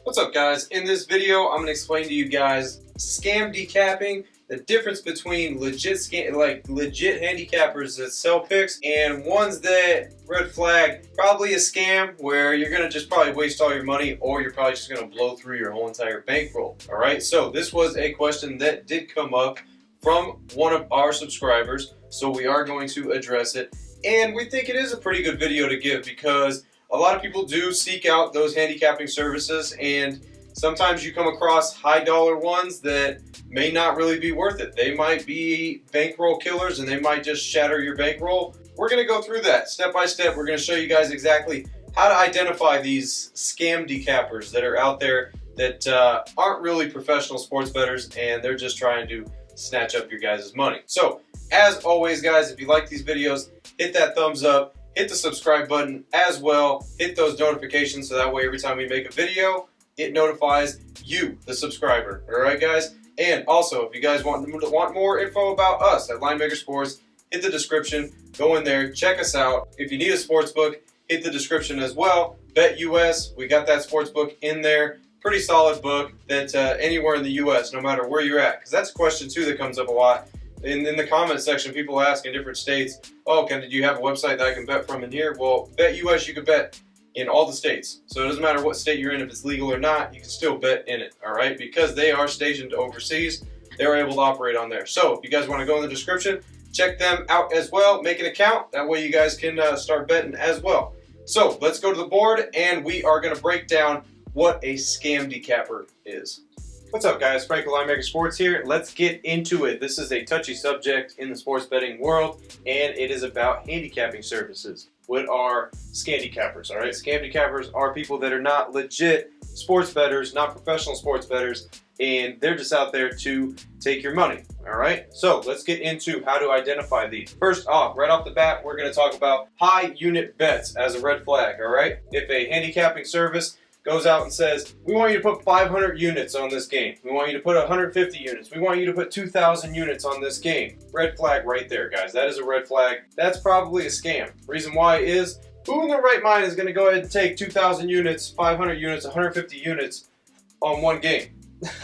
What's up, guys? In this video, I'm going to explain to you guys scam decapping, the difference between legit handicappers that sell picks and ones that red flag, probably a scam where you're going to just probably waste all your money, or you're probably just going to blow through your whole entire bankroll. All right, so this was a question that did come up from one of our subscribers, so we are going to address it, and we think it is a pretty good video to give because a lot of people do seek out those handicapping services, and sometimes you come across high dollar ones that may not really be worth it. They might be bankroll killers and they might just shatter your bankroll. We're going to go through that step by step. We're going to show you guys exactly how to identify these scam decappers that are out there that aren't really professional sports bettors, and they're just trying to snatch up your guys' money. So as always, guys, if you like these videos, hit that thumbs up. Hit the subscribe button as well. Hit those notifications so that way every time we make a video, it notifies you, the subscriber. All right, guys? And also, if you guys want more info about us at Linemaker Sports, hit the description. Go in there. Check us out. If you need a sports book, hit the description as well. Bet US, we got that sports book in there. Pretty solid book that anywhere in the US, no matter where you're at. Because that's a question, too, that comes up a lot. In the comment section, people ask in different states, oh, do you have a website that I can bet from in here? Well, Bet US, you can bet in all the states. So it doesn't matter what state you're in, if it's legal or not, you can still bet in it, all right? Because they are stationed overseas, they're able to operate on there. So if you guys want to go in the description, check them out as well. Make an account. That way you guys can start betting as well. So let's go to the board, and we are going to break down what a scam decapper is. What's up, guys? Frank with Linemaker Sports here. Let's get into it. This is a touchy subject in the sports betting world, and it is about handicapping services. What are scam decappers? All right, scam decappers are people that are not legit sports bettors, not professional sports bettors, and they're just out there to take your money. All right, so let's get into how to identify these. First off, right off the bat, we're going to talk about high unit bets as a red flag. All right, if a handicapping service goes out and says, we want you to put 500 units on this game. We want you to put 150 units. We want you to put 2,000 units on this game. Red flag right there, guys. That is a red flag. That's probably a scam. Reason why is, who in their right mind is going to go ahead and take 2,000 units, 500 units, 150 units on one game?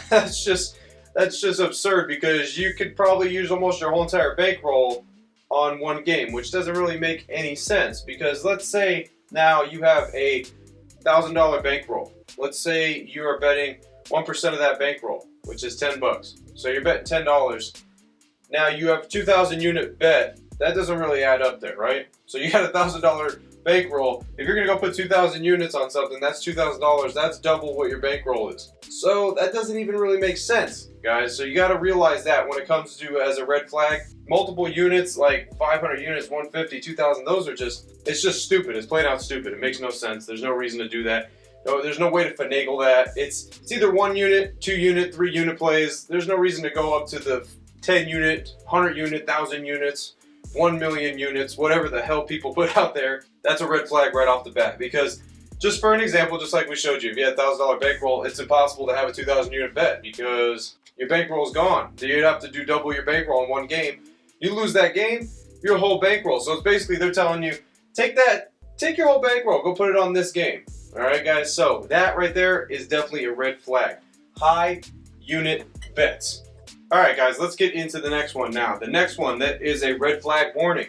That's just absurd, because you could probably use almost your whole entire bankroll on one game, which doesn't really make any sense. Because let's say now you have a $1,000 bankroll. Let's say you are betting 1% of that bankroll, which is $10. So you're betting $10. Now you have 2,000 unit bet. That doesn't really add up there, right? So you got a $1,000 bankroll. If you're gonna go put 2,000 units on something, that's $2,000. That's double what your bankroll is. So that doesn't even really make sense, guys. So you got to realize that when it comes to as a red flag, multiple units like 500 units, 150, 2,000, those are it's just stupid. It's plain out stupid. It makes no sense. There's no reason to do that. No, there's no way to finagle that. It's either 1 unit, 2 unit, 3 unit plays. There's no reason to go up to the 10 unit, 100 unit, 1,000 units, 1 million units, whatever the hell people put out there. That's a red flag right off the bat, because just for an example, just like we showed you, if you had a $1,000 bankroll, it's impossible to have a 2,000 unit bet because your bankroll is gone. You'd have to do double your bankroll in one game. You lose that game, your whole bankroll. So it's basically they're telling you, take your whole bankroll, go put it on this game. All right, guys. So that right there is definitely a red flag. High unit bets. All right, guys. Let's get into the next one now. The next one that is a red flag warning.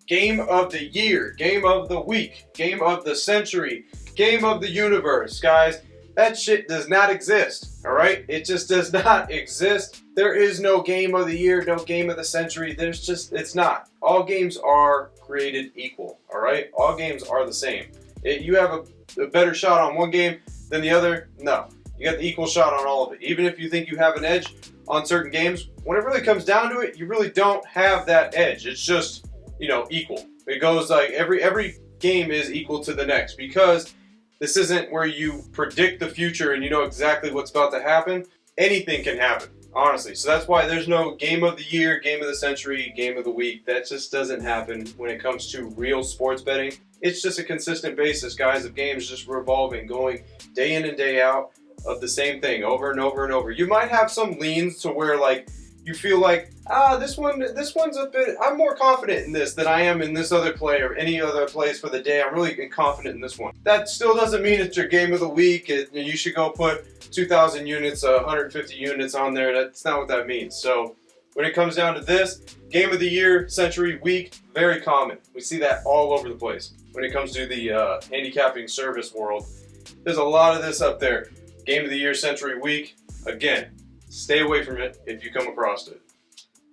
Game of the year, game of the week, game of the century, game of the universe, guys. That shit does not exist, all right? It just does not exist. There is no game of the year, no game of the century. It's not. All games are created equal, all right? All games are the same. You have a better shot on one game than the other? No. You got the equal shot on all of it. Even if you think you have an edge on certain games, when it really comes down to it, you really don't have that edge. It's just, equal. It goes like every game is equal to the next, because this isn't where you predict the future and you know exactly what's about to happen. Anything can happen, honestly. So that's why there's no game of the year, game of the century, game of the week. That just doesn't happen when it comes to real sports betting. It's just a consistent basis, guys, of games just revolving, going day in and day out of the same thing over and over and over. You might have some leans to where, like, you feel like, this one's a bit, I'm more confident in this than I am in this other play or any other plays for the day. I'm really confident in this one. That still doesn't mean it's your game of the week and you should go put 2,000 units, 150 units on there. That's not what that means. So when it comes down to this, game of the year, century, week, very common. We see that all over the place. When it comes to the handicapping service world, there's a lot of this up there. Game of the year, century, week, again, stay away from it if you come across it.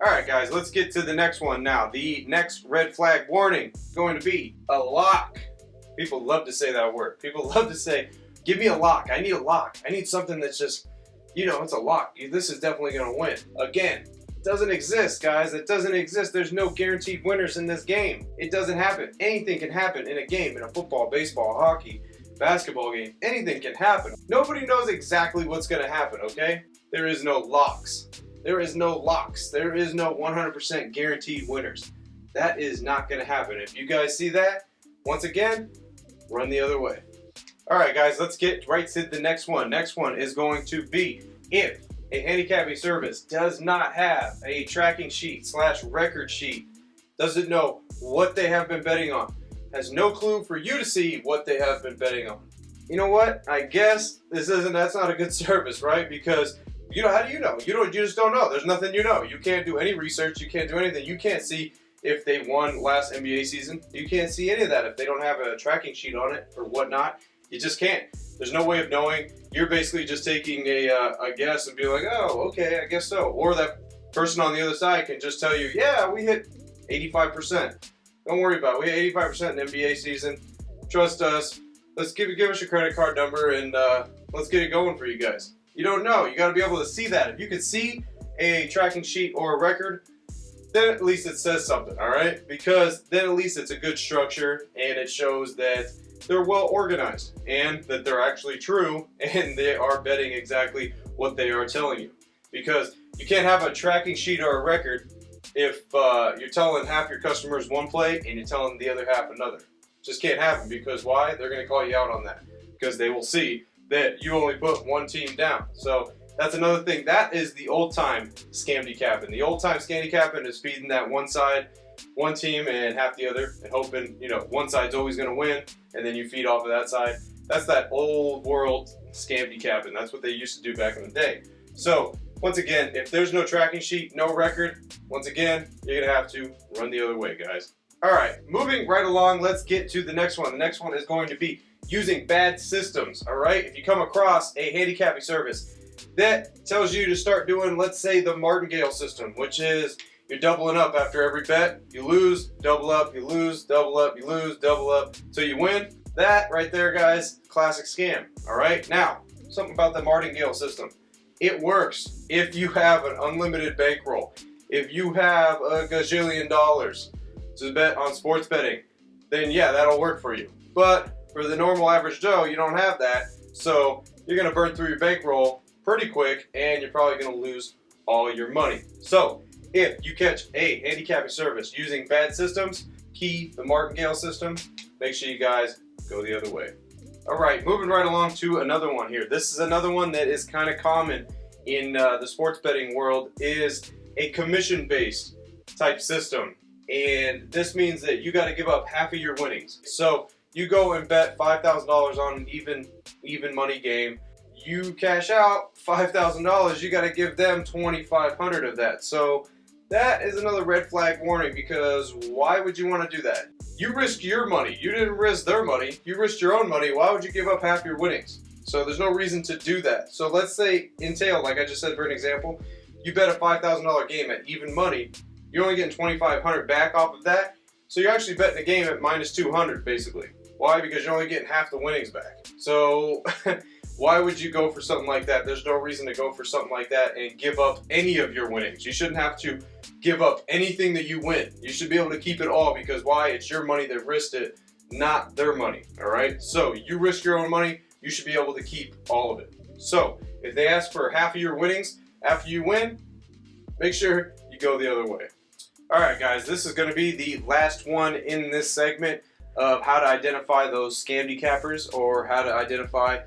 Alright guys, let's get to the next one now. The next red flag warning is going to be a lock. People love to say that word. People love to say, give me a lock. I need a lock. I need something that's just, it's a lock. This is definitely going to win. Again, it doesn't exist, guys. It doesn't exist. There's no guaranteed winners in this game. It doesn't happen. Anything can happen in a game, in a football, baseball, hockey, basketball game. Anything can happen. Nobody knows exactly what's going to happen, okay? There is no locks. There is no locks. There is no 100% guaranteed winners. That is not going to happen. If you guys see that, once again, run the other way. Alright guys, let's get right to the next one. Next one is going to be, if a handicapping service does not have a tracking sheet / record sheet, doesn't know what they have been betting on, has no clue for you to see what they have been betting on. You know what? I guess that's not a good service, right? Because how do you know? You just don't know. There's nothing you know. You can't do any research. You can't do anything. You can't see if they won last NBA season. You can't see any of that if they don't have a tracking sheet on it or whatnot. You just can't. There's no way of knowing. You're basically just taking a guess and be like, oh, okay, I guess so. Or that person on the other side can just tell you, yeah, we hit 85%. Don't worry about it. We hit 85% in NBA season. Trust us. Let's give us your credit card number and let's get it going for you guys. You don't know. You got to be able to see that. If you could see a tracking sheet or a record, then at least it says something, all right? Because then at least it's a good structure and it shows that they're well organized and that they're actually true and they are betting exactly what they are telling you. Because you can't have a tracking sheet or a record if you're telling half your customers one play and you're telling the other half another. Just can't happen because why? They're going to call you out on that because they will see that you only put one team down. So that's another thing. That is the old time scam decapping. The old time scam decapping is feeding that one side, one team, and half the other, and hoping one side's always going to win, and then you feed off of that side. That's that old world scam decapping. That's what they used to do back in the day. So once again, if there's no tracking sheet, no record, once again, you're going to have to run the other way, guys. All right, moving right along, let's get to the next one. The next one is going to be using bad systems, all right? If you come across a handicapping service that tells you to start doing, let's say, the martingale system, which is you're doubling up after every bet. You lose, double up, you lose, double up, you lose, double up, so you win. That right there, guys, classic scam, all right? Now, something about the martingale system. It works if you have an unlimited bankroll. If you have a gajillion dollars to bet on sports betting, then yeah, that'll work for you. But for the normal average Joe, you don't have that, so you're going to burn through your bankroll pretty quick, and you're probably going to lose all your money. So if you catch a handicapping service using bad systems, key the martingale system, make sure you guys go the other way. All right, moving right along to another one here. This is another one that is kind of common in the sports betting world, is a commission-based type system. And this means that you got to give up half of your winnings. So you go and bet $5,000 on an even money game. You cash out $5,000, you got to give them $2,500 of that. So that is another red flag warning, because why would you want to do that? You risked your money. You didn't risk their money. You risked your own money. Why would you give up half your winnings? So there's no reason to do that. So let's say entail, like I just said for an example, you bet a $5,000 game at even money. You're only getting $2,500 back off of that. So you're actually betting the game at minus 200 basically. Why? Because you're only getting half the winnings back. So why would you go for something like that? There's no reason to go for something like that and give up any of your winnings. You shouldn't have to give up anything that you win. You should be able to keep it all, because why? It's your money that risked it, not their money, all right? So you risk your own money, you should be able to keep all of it. So if they ask for half of your winnings after you win, make sure you go the other way. All right, guys, this is going to be the last one in this segment of how to identify those scam decappers, or how to identify,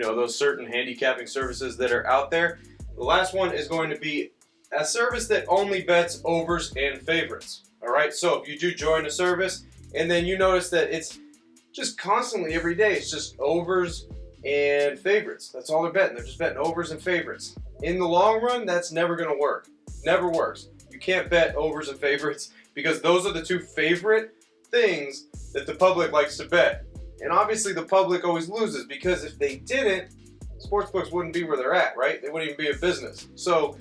those certain handicapping services that are out there. The last one is going to be A service that only bets overs and favorites. Alright, so if you do join a service and then you notice that it's just constantly every day, it's just overs and favorites. That's all they're betting. They're just betting overs and favorites. In the long run, that's never going to work. Never works. You can't bet overs and favorites because those are the two favorite things that the public likes to bet. And obviously the public always loses because if they didn't, sportsbooks wouldn't be where they're at, right? They wouldn't even be a business. So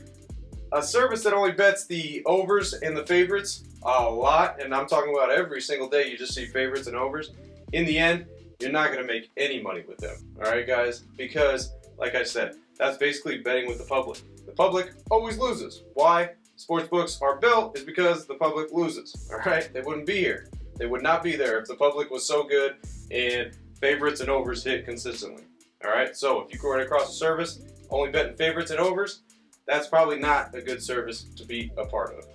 a service that only bets the overs and the favorites a lot, and I'm talking about every single day you just see favorites and overs, in the end, you're not going to make any money with them. Alright guys? Because, like I said, that's basically betting with the public. The public always loses. Why? Sportsbooks are built is because the public loses. Alright? They wouldn't be here. They would not be there if the public was so good and favorites and overs hit consistently. Alright? So if you run across a service only betting favorites and overs, that's probably not a good service to be a part of.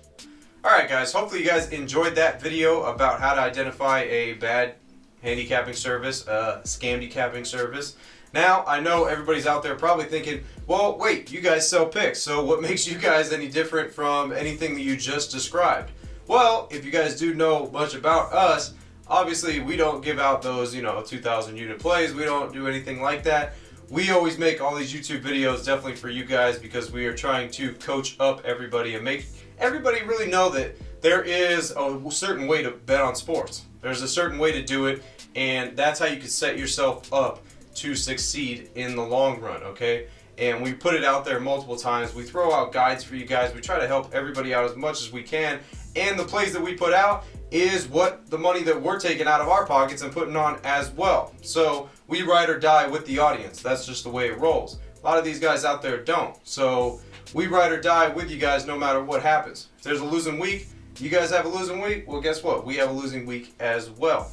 Alright guys, hopefully you guys enjoyed that video about how to identify a bad handicapping service, scam decapping service. Now, I know everybody's out there probably thinking, well, wait, you guys sell picks, so what makes you guys any different from anything that you just described? Well, if you guys do know much about us, obviously we don't give out those, 2,000 unit plays. We don't do anything like that. We always make all these YouTube videos definitely for you guys because we are trying to coach up everybody and make everybody really know that there is a certain way to bet on sports. There's a certain way to do it, and that's how you can set yourself up to succeed in the long run, okay? And we put it out there multiple times. We throw out guides for you guys. We try to help everybody out as much as we can. And the plays that we put out is what the money that we're taking out of our pockets and putting on as well. So we ride or die with the audience. That's just the way it rolls. A lot of these guys out there don't. So we ride or die with you guys no matter what happens. If there's a losing week, you guys have a losing week, well guess what? We have a losing week as well.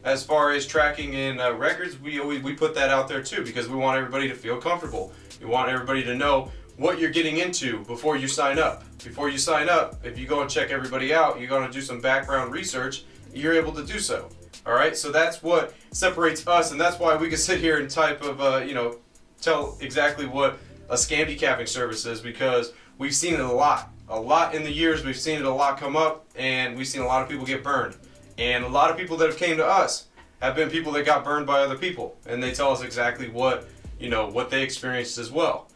As far as tracking in records, we put that out there too because we want everybody to feel comfortable. We want everybody to know what you're getting into before you sign up. Before you sign up, if you go and check everybody out, you're going to do some background research, you're able to do so. Alright, so that's what separates us, and that's why we can sit here and type of, tell exactly what a scam decapping service is because we've seen it a lot. A lot in the years, we've seen it a lot come up, and we've seen a lot of people get burned. And a lot of people that have came to us have been people that got burned by other people, and they tell us exactly what, what they experienced as well.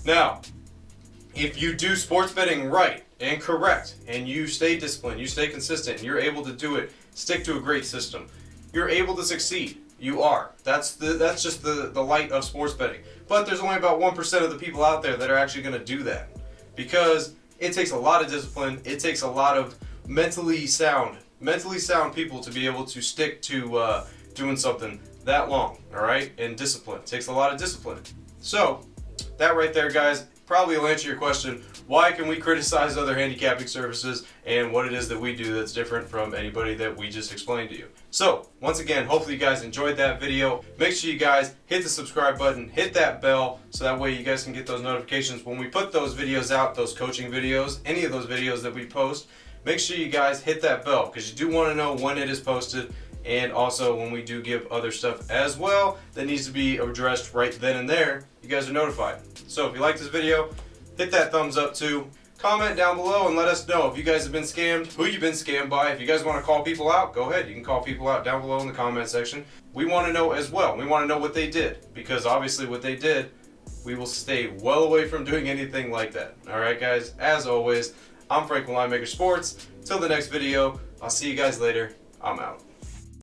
Now, if you do sports betting right and correct, and you stay disciplined, you stay consistent, and you're able to do it, stick to a great system, you're able to succeed. You are. That's just the light of sports betting. But there's only about 1% of the people out there that are actually going to do that because it takes a lot of discipline. It takes a lot of mentally sound people to be able to stick to doing something that long, all right? And discipline. It takes a lot of discipline. So that right there, guys, probably will answer your question, why can we criticize other handicapping services and what it is that we do that's different from anybody that we just explained to you. So, once again, hopefully you guys enjoyed that video. Make sure you guys hit the subscribe button, hit that bell, so that way you guys can get those notifications when we put those videos out, those coaching videos, any of those videos that we post. Make sure you guys hit that bell because you do want to know when it is posted and also when we do give other stuff as well that needs to be addressed right then and there, you guys are notified. So if you like this video, hit that thumbs up too. Comment down below and let us know if you guys have been scammed, who you've been scammed by. If you guys want to call people out, go ahead. You can call people out down below in the comment section. We want to know as well. We want to know what they did because obviously what they did, we will stay well away from doing anything like that. Alright guys, as always, I'm Frank with Linemaker Sports. Till the next video, I'll see you guys later. I'm out.